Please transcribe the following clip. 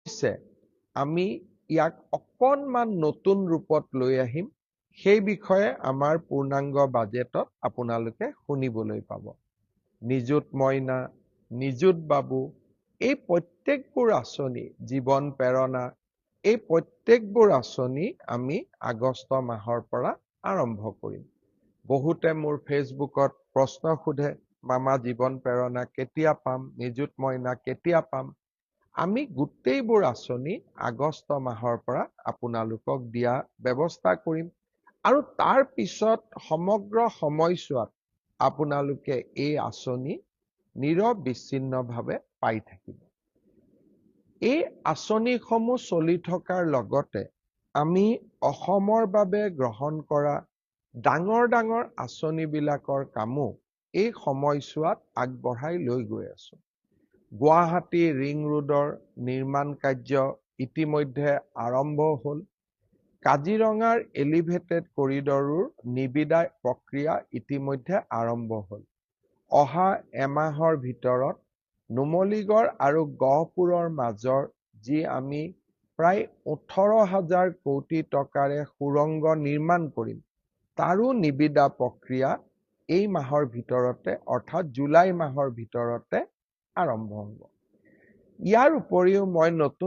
হৈছে আমি ইয়াক অকণমান নতুন ৰূপত লৈ আহিম সেই বিষয়ে আমাৰ পূৰ্ণাংগ বাজেটত আপোনালোকে শুনিবলৈ পাব। নিযুত মইনা, নিযুত বাবু, এই প্ৰত্যেকবোৰ আঁচনি, জীৱন প্ৰেৰণা, এই প্ৰত্যেকবোৰ আঁচনি আমি আগষ্ট মাহৰ পৰা আৰম্ভ কৰিম। বহুতে মোৰ ফেচবুকত প্ৰশ্ন সোধে, মামা জীৱন প্ৰেৰণা কেতিয়া পাম, নিযুত মইনা কেতিয়া পাম? আমি গোটেইবোৰ আঁচনি আগষ্ট মাহৰ পৰা আপোনালোকক দিয়া ব্যৱস্থা কৰিম আৰু তাৰ পিছত সমগ্ৰ সময়ছোৱাত আপোনালোকে এই আঁচনি নিৰবিচ্ছিন্নভাৱে পাই থাকিব। এই আঁচনিসমূহ চলি থকাৰ লগতে আমি অসমৰ বাবে গ্ৰহণ কৰা ডাঙৰ ডাঙৰ আঁচনিবিলাকৰ কামো এই সময়ছোৱাত আগবঢ়াই লৈ গৈ আছো। গুৱাহাটী ৰিং ৰোডৰ নিৰ্মাণ কাৰ্য ইতিমধ্যে আৰম্ভ হ'ল। কাজিৰঙাৰ এলিভেটেড কৰিডৰৰ নিবিদা প্ৰক্ৰিয়া ইতিমধ্যে আৰম্ভ হ'ল। অহা এমাহৰ ভিতৰত নুমলীগড় আৰু গহপুৰৰ মাজৰ যি আমি প্ৰায় 18,000 কোটি টকাৰে সুৰংগ নিৰ্মাণ কৰিম, তাৰো নিবিদা প্ৰক্ৰিয়া এই মাহৰ ভিতৰতে অৰ্থাৎ জুলাই মাহৰ ভিতৰতে আৰম্ভ হ'ব। ইয়াৰ উপৰিও মই নতুন